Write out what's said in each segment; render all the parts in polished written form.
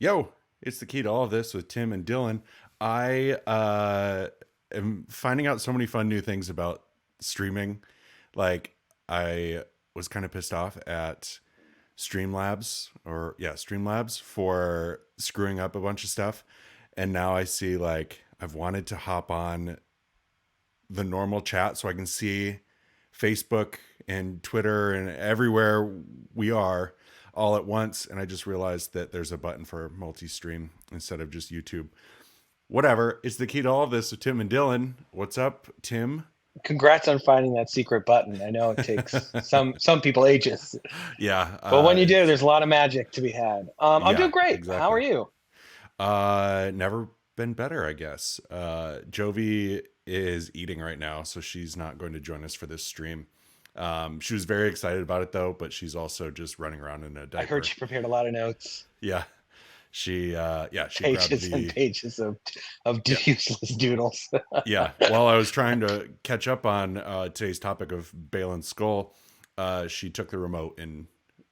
Yo, it's the key to all of this with Tim and Dylan. I am finding out so many fun new things about streaming. Like, I was kind of pissed off at Streamlabs for screwing up a bunch of stuff. And now I see, like, I've wanted to hop on the normal chat so I can see Facebook and Twitter and everywhere we are all at once. And I just realized that there's a button for multi-stream instead of just YouTube. Whatever. It's the key to all of this with Tim and Dylan. What's up, Tim? Congrats on finding that secret button. I know it takes some people ages, Yeah. but when you do, there's a lot of magic to be had. I'm doing great. Exactly. How are you? Never been better, I guess. Jovi is eating right now, so she's not going to join us for this stream. She was very excited about it though, but she's also just running around in a diaper. I heard she prepared a lot of notes. Yeah. She pages grabbed and pages of useless doodles. Yeah. While I was trying to catch up on today's topic of Baylan Skoll, she took the remote and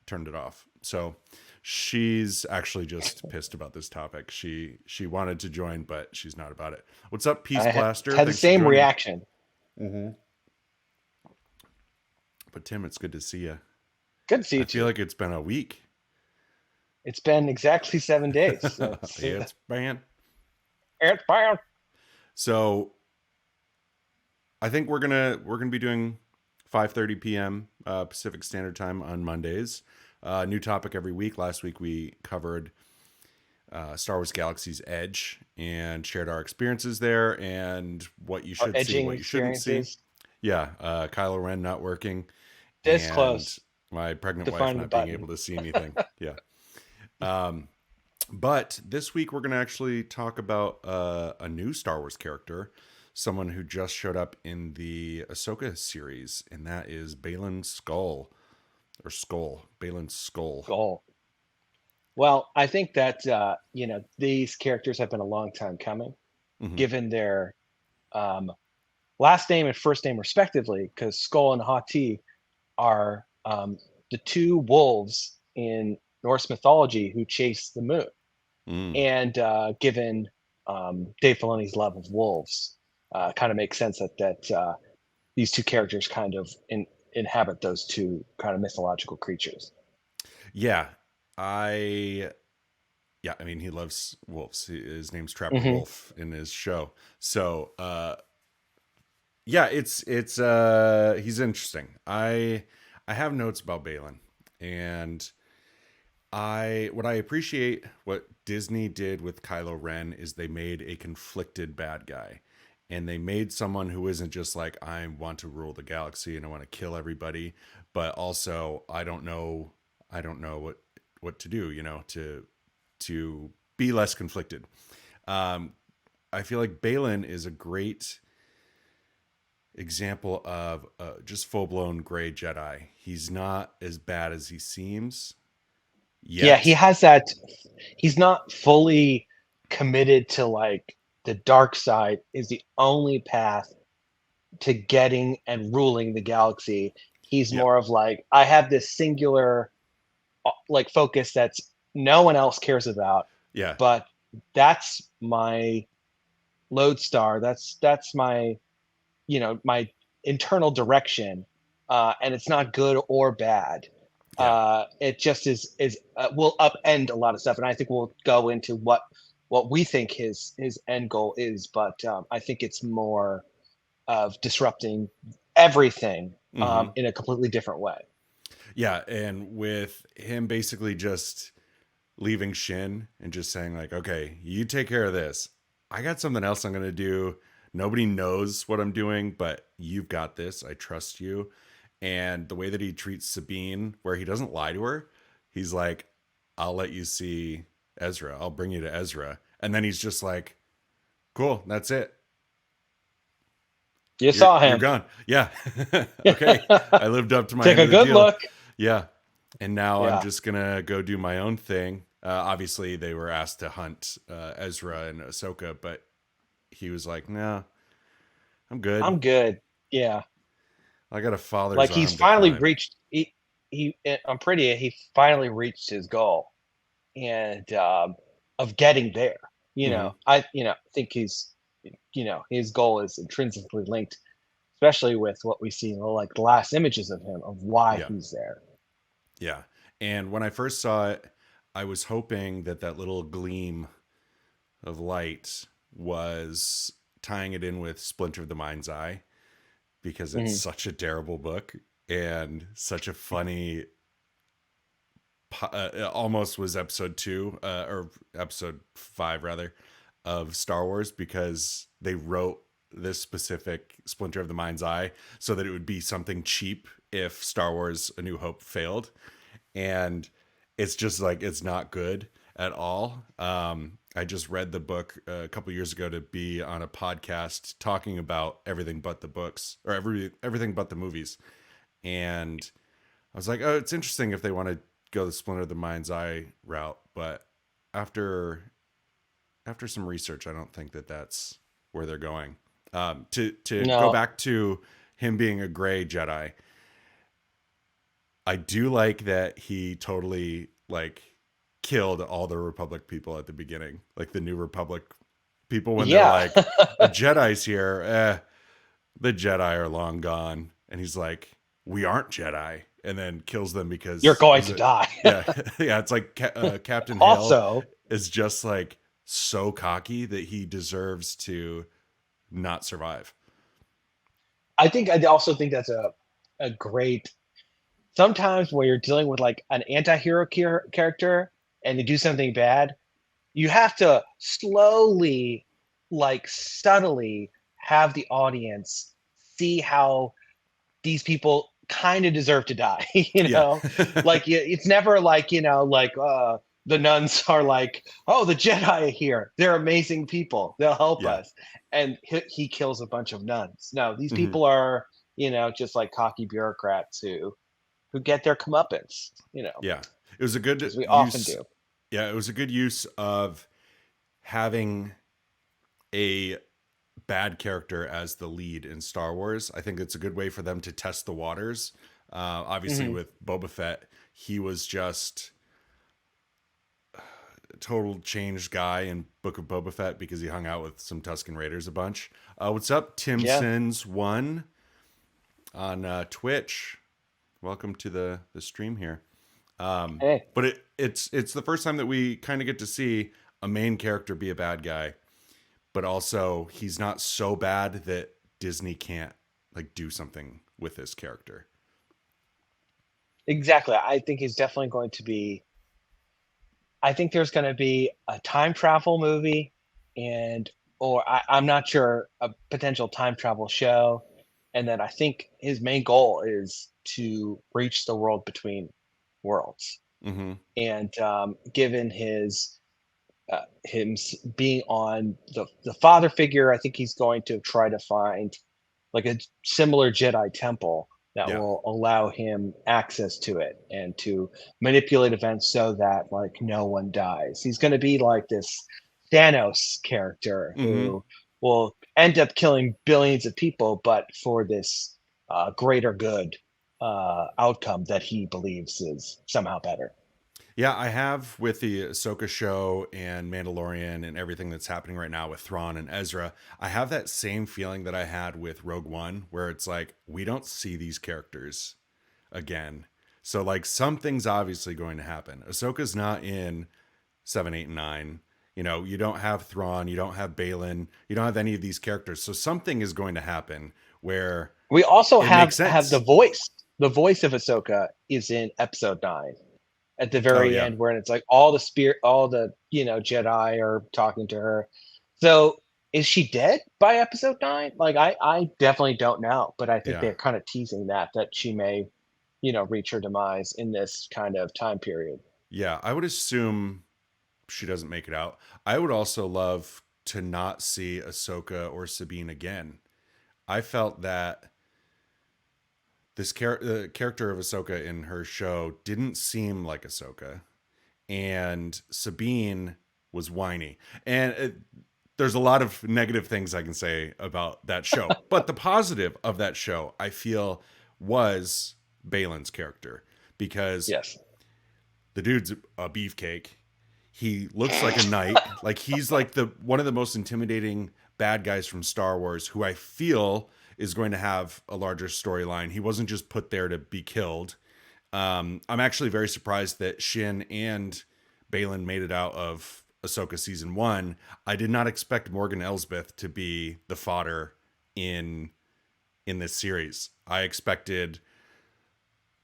turned it off. So she's actually just pissed about this topic. She wanted to join, but she's not about it. What's up, Peace Blaster? Had the same reaction. Mm-hmm. But Tim, it's good to see you. Good to see you. I feel like it's been a week. It's been exactly 7 days. So it's banned. It's banned. So I think we're gonna be doing 5:30 p.m. Pacific Standard Time on Mondays. New topic every week. Last week we covered Star Wars Galaxy's Edge and shared our experiences there and what you should see, what you shouldn't see. Yeah, Kylo Ren not working. This close. My pregnant wife not being able to see anything. Yeah. But this week we're going to actually talk about a new Star Wars character, someone who just showed up in the Ahsoka series, and that is Baylan Skoll. Baylan Skoll. Skoll. Well, I think that these characters have been a long time coming, given their last name and first name respectively, because Skoll and Hati are the two wolves in Norse mythology who chase the moon. And given Dave Filoni's love of wolves, kind of makes sense that these two characters kind of inhabit those two kind of mythological creatures. Yeah. I mean, he loves wolves. His name's Trapper Wolf in his show. So, he's interesting. I have notes about Baylan, and what I appreciate what Disney did with Kylo Ren is they made a conflicted bad guy, and they made someone who isn't just like, I want to rule the galaxy and I want to kill everybody, but also I don't know what to do, to be less conflicted. I feel like Baylan is a great example of just full-blown Gray Jedi. He's not as bad as he seems. Yeah, he has that. He's not fully committed to, like, the dark side is the only path to getting and ruling the galaxy. He's more of like, I have this singular like focus that's no one else cares about. Yeah. But that's my lodestar. That's my, my internal direction. And it's not good or bad. Yeah. It just is will upend a lot of stuff. And I think we'll go into what we think his end goal is. But I think it's more of disrupting everything in a completely different way. Yeah, and with him basically just leaving Shin and just saying like, okay, you take care of this. I got something else I'm going to do. Nobody knows what I'm doing, but you've got this. I trust you. And the way that he treats Sabine, where he doesn't lie to her, he's like, I'll let you see Ezra. I'll bring you to Ezra. And then he's just like, cool, that's it. You saw him. You're gone. Yeah. Okay. I lived up to my Take a good look. Yeah. And now I'm just going to go do my own thing. Obviously, they were asked to hunt Ezra and Ahsoka, but he was like, no, I'm good. I'm good. Yeah. I got a father's like he's finally reached. He finally reached his goal, and of getting there. Hmm. I think his goal is intrinsically linked, especially with what we see in like the last images of him of why Yeah. he's there. Yeah. And when I first saw it, I was hoping that that little gleam of light was tying it in with Splinter of the Mind's Eye, because it's Mhm. such a terrible book and such a funny it almost was episode 2 or episode 5 rather of Star Wars, because they wrote this specific Splinter of the Mind's Eye so that it would be something cheap if Star Wars A New Hope failed. And it's just like, it's not good at all. I just read the book a couple years ago to be on a podcast talking about everything but the books, or everything but the movies. And I was like, oh, it's interesting if they want to go the Splinter of the Mind's Eye route, but after some research, I don't think that that's where they're going. To go No, back to him being a gray Jedi, I do like that he totally like killed all the Republic people at the beginning, like the New Republic people, when they're yeah, like, a Jedi's here. The Jedi are long gone. And he's like, we aren't Jedi. And then kills them you're because, going is to it? die. Yeah. Yeah. It's like Captain Hale Also, is just like so cocky that he deserves to not survive. I also think that's a great. Sometimes when you're dealing with like an anti-hero character and they do something bad, you have to slowly, like subtly, have the audience see how these people kind of deserve to die. Yeah. Like it's never like like the nuns are like, oh, the Jedi are here, they're amazing people, they'll help Yeah. us, and he kills a bunch of nuns. No, these Hmm. people are just like cocky bureaucrats who get their comeuppance, Yeah. It was a good as we often use. do. Yeah. It was a good use of having a bad character as the lead in Star Wars. I think it's a good way for them to test the waters. Obviously, Hmm. with Boba Fett, he was just a total changed guy in Book of Boba Fett because he hung out with some Tusken Raiders a bunch. What's up, Tim Yeah. Sins One on Twitch? Welcome to the stream here. Hey, But it's the first time that we kind of get to see a main character be a bad guy, but also he's not so bad that Disney can't like do something with this character. exactly. I think he's definitely going to be. I think there's going to be a time travel movie, and or I'm not sure, a potential time travel show, and then I think his main goal is to reach the world between worlds. Mm-hmm. And given being on the father figure, I think he's going to try to find like a similar Jedi temple that Yeah. will allow him access to it and to manipulate events so that like no one dies. He's going to be like this Thanos character Mm-hmm. who will end up killing billions of people, but for this greater good outcome that he believes is somehow better. Yeah, I have with the Ahsoka show and Mandalorian and everything that's happening right now with Thrawn and Ezra. I have that same feeling that I had with Rogue One, where it's like we don't see these characters again. So like something's obviously going to happen. Ahsoka's not in 7, 8, and 9. You know, you don't have Thrawn, you don't have Baylan, you don't have any of these characters. So something is going to happen where We also it makes have the sense. voice. The voice of Ahsoka is in episode 9 at the Oh very yeah. end, where it's like all the spirit, all the Jedi are talking to her. So is she dead by episode 9? Like I definitely don't know, but I think Yeah. they're kind of teasing that she may reach her demise in this kind of time period. Yeah, I would assume she doesn't make it out. I would also love to not see Ahsoka or Sabine again. I felt that the character of Ahsoka in her show didn't seem like Ahsoka, and Sabine was whiny. And there's a lot of negative things I can say about that show, but the positive of that show, I feel, was Baylan's character, because Yes. the dude's a beefcake. He looks like a knight. Like he's like the one of the most intimidating bad guys from Star Wars, who I feel is going to have a larger storyline. He wasn't just put there to be killed. I'm actually very surprised that Shin and Baylan made it out of Ahsoka season 1. I did not expect Morgan Elsbeth to be the fodder in this series. I expected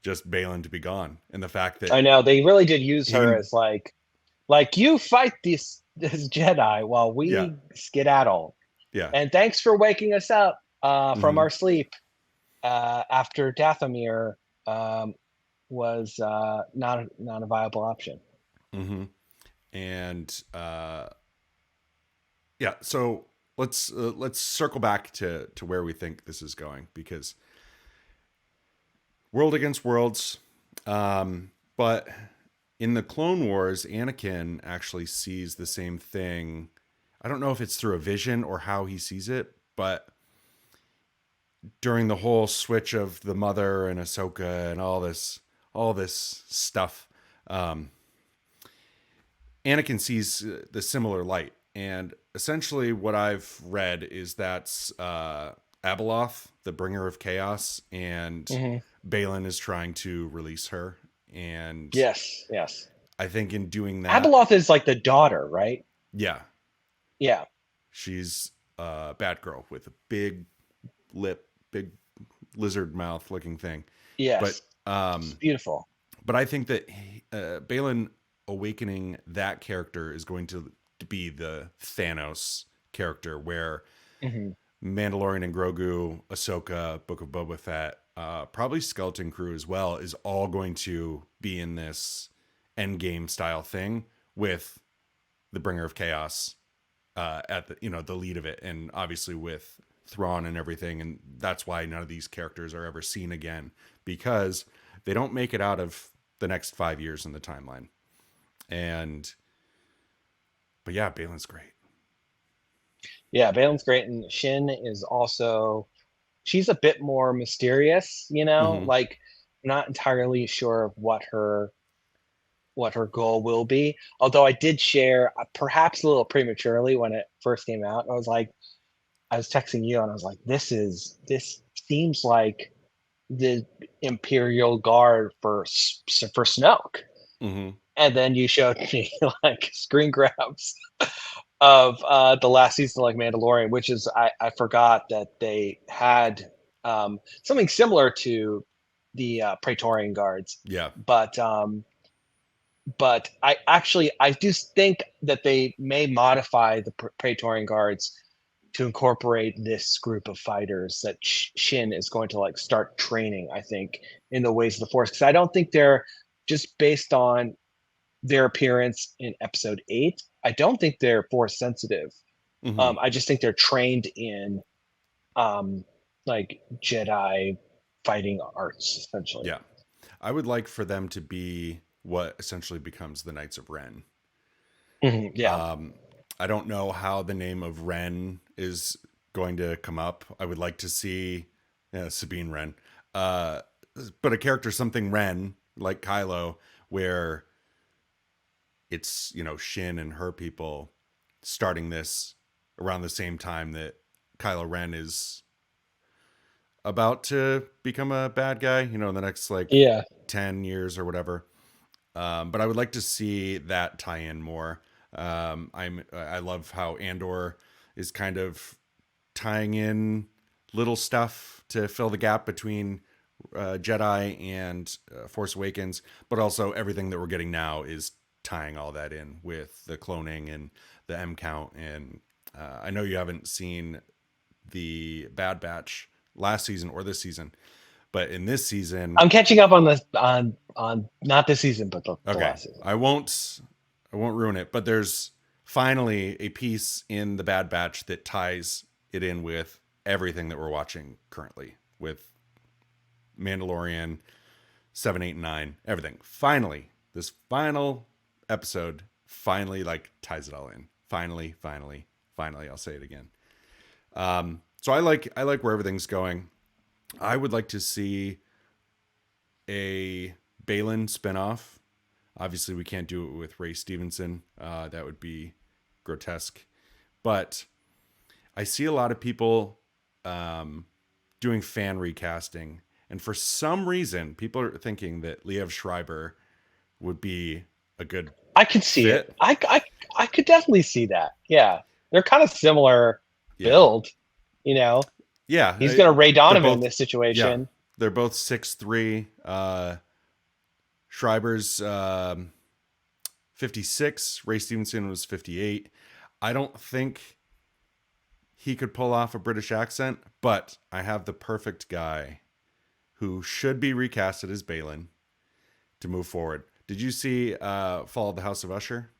just Baylan to be gone, and the fact that I know they really did use he her can, as like you fight this Jedi while yeah, we skedaddle. yeah, And thanks for waking us up from hmm our sleep after Dathomir was not a viable option. hmm and yeah. So let's circle back to where we think this is going, because world against worlds. But in the Clone Wars, Anakin actually sees the same thing. I don't know if it's through a vision or how he sees it, but during the whole switch of the mother and Ahsoka and all this stuff, um, Anakin sees the similar light. And essentially, what I've read is that Abeloth, the bringer of chaos, and Mm-hmm. Baylan is trying to release her. And Yes, yes. I think in doing that, Abeloth is like the daughter, right? yeah, Yeah. she's a bad girl with a big lip, big lizard mouth looking thing. But Yes. It's beautiful. but I think that Baylan awakening that character is going to be the Thanos character, where Mm-hmm. Mandalorian and Grogu, Ahsoka, Book of Boba Fett, probably Skeleton Crew as well, is all going to be in this endgame style thing with the Bringer of Chaos at the the lead of it, and obviously with Thrawn and everything, and that's why none of these characters are ever seen again, because they don't make it out of the next 5 years in the timeline. And but yeah, Baylan's great. Yeah, Baylan's great, and Shin is also she's a bit more mysterious, Hmm like not entirely sure of what her goal will be. Although I did share, perhaps a little prematurely when it first came out, I was texting you and I was like, this seems like the Imperial Guard for Snoke. hmm And then you showed me like screen grabs of the last season, like Mandalorian, which is I forgot that they had something similar to the Praetorian Guards, Yeah. but I do think that they may modify the Praetorian Guards to incorporate this group of fighters that Shin is going to like start training. I think in the ways of the Force, because I don't think they're just based on their appearance in Episode 8. I don't think they're Force sensitive. hmm I just think they're trained in like Jedi fighting arts, essentially. Yeah. I would like for them to be what essentially becomes the Knights of Ren. Yeah. I don't know how the name of Ren is going to come up. I would like to see Sabine Wren, uh, but a character something Ren like Kylo, where it's Shin and her people starting this around the same time that Kylo Ren is about to become a bad guy. In the next like Yeah. 10 years or whatever. But I would like to see that tie in more. I love how Andor is kind of tying in little stuff to fill the gap between Jedi and Force Awakens, but also everything that we're getting now is tying all that in with the cloning and the M count. And I know you haven't seen the Bad Batch last season or this season, but in this season, I'm catching up on on not this season, but the okay, last season. I won't ruin it, but there's finally a piece in the Bad Batch that ties it in with everything that we're watching currently with Mandalorian 7, 8, and 9, everything. Finally, this final episode finally like ties it all in. Finally, I'll say it again. So I like where everything's going. I would like to see a Baylan spinoff. Obviously, we can't do it with Ray Stevenson. That would be grotesque. But I see a lot of people doing fan recasting. And for some reason, people are thinking that Liev Schreiber would be a good I could see fit. it. I could definitely see that. Yeah. They're kind of similar build, you know. Yeah. He's going to Ray Donovan in both, this situation. Yeah, they're both 6'3". Schreiber's 56. Ray Stevenson was 58. I don't think he could pull off a British accent, but I have the perfect guy who should be recasted as Baylan to move forward. Did you see Fall of the House of Usher?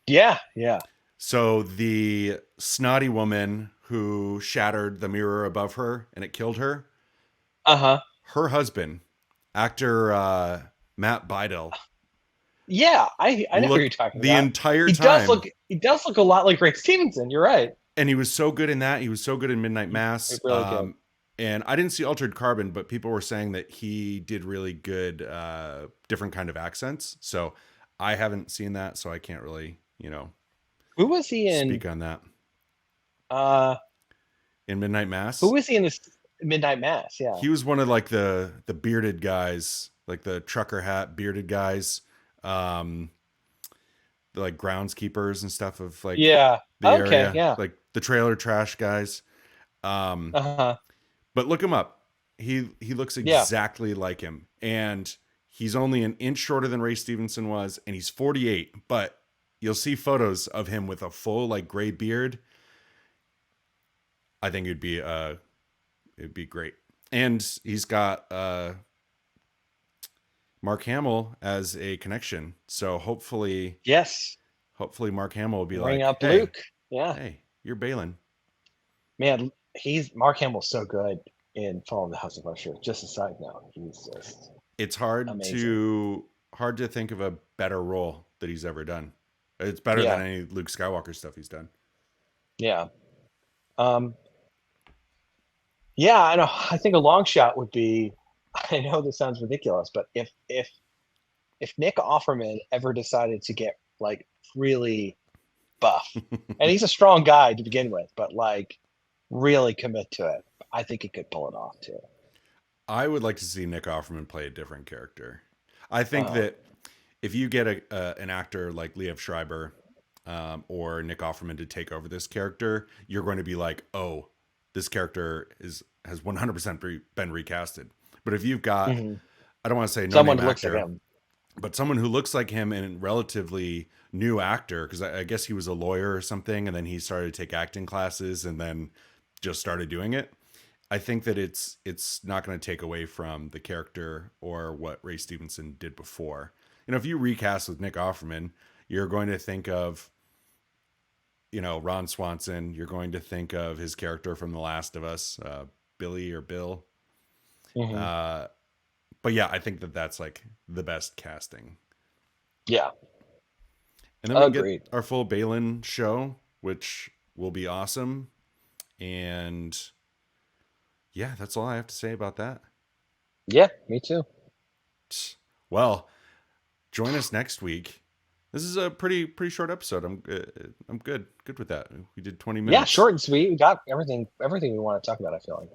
Yeah, yeah. So the snotty woman who shattered the mirror above her and it killed her. Uh-huh. Her husband, actor Matt Bydel. Yeah, I know what you're talking about. The entire time. He does look a lot like Ray Stevenson. You're right. And he was so good in that. He was so good in Midnight Mass. Really and I didn't see Altered Carbon, but people were saying that he did really good different kind of accents. So I haven't seen that, so I can't really, who was he in? Speak on that. In Midnight Mass. Who was he in this Midnight Mass? Yeah. He was one of like the bearded guys, like the trucker hat bearded guys. The like groundskeepers and stuff of like the area, like the trailer trash guys. But look him up. He looks exactly like him, and he's only an inch shorter than Ray Stevenson was, and he's 48. But you'll see photos of him with a full like gray beard. I think it'd be great, and he's got Mark Hamill as a connection. So hopefully Mark Hamill will be Bring like, up hey, Luke. Yeah. Hey, you're Baylan. Man, Mark Hamill's so good in Fall of the House of Usher. Just a side note, he's just it's hard amazing. to think of a better role that he's ever done. It's better than any Luke Skywalker stuff he's done. Yeah. Yeah, I know. I think a long shot would be, I know this sounds ridiculous, but if Nick Offerman ever decided to get like really buff, and he's a strong guy to begin with, but like really commit to it, I think he could pull it off too. I would like to see Nick Offerman play a different character. I think that if you get an actor like Liev Schreiber or Nick Offerman to take over this character, you're going to be like, oh, this character has 100% been recasted. But if you've got, I don't want to say someone who looks like him, but someone who looks like him and relatively new actor, because I guess he was a lawyer or something, and then he started to take acting classes and then just started doing it. I think that it's not going to take away from the character or what Ray Stevenson did before. If you recast with Nick Offerman, you're going to think of, Ron Swanson. You're going to think of his character from The Last of Us, Billy or Bill. But yeah, I think that's like the best casting. Yeah. And then we get our full Baylan show, which will be awesome. And yeah, that's all I have to say about that. Yeah, me too. Well, join us next week. This is a pretty short episode. I'm good with that. We did 20 minutes. Yeah, short and sweet. We got everything we want to talk about. I feel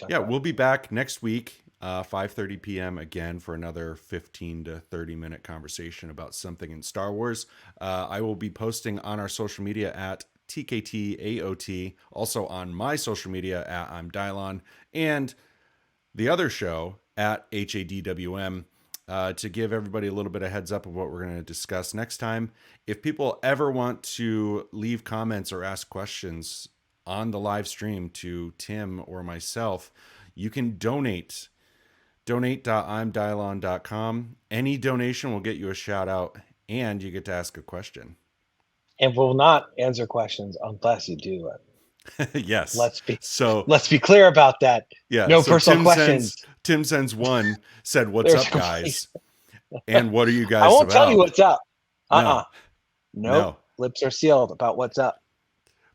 like we'll be back next week, 5:30 p.m. again for another 15 to 30 minute conversation about something in Star Wars. I will be posting on our social media at TKTAOT, also on my social media at I'm Dylon, and the other show at HADWM. To give everybody a little bit of heads up of what we're going to discuss next time. If people ever want to leave comments or ask questions on the live stream to Tim or myself, you can donate. Donate.imdylon.com. Any donation will get you a shout out, and you get to ask a question. And we'll not answer questions unless you do it. Yes. Let's be clear about that. Yeah. No personal questions. Tim sends one, said, "What's up, guys?" And what are you guys I won't about? tell you what's up. No. Lips are sealed about what's up.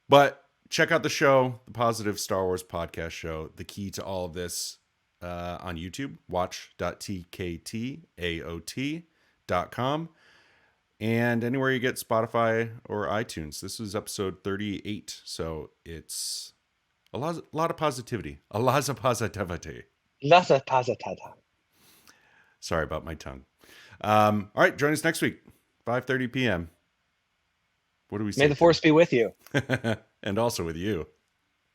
But check out the show, the Positive Star Wars Podcast Show. The key to all of this on YouTube. Watch.tktaot.com. StarWars.com, and anywhere you get Spotify or iTunes. This is episode 38, so it's a lot of positivity. A lot of positivity. Lots of positivity. Sorry about my tongue. All right, join us next week, 5:30 p.m. What do we say? May the force be with you. And also with you.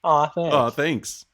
Aw, thanks. Oh, thanks.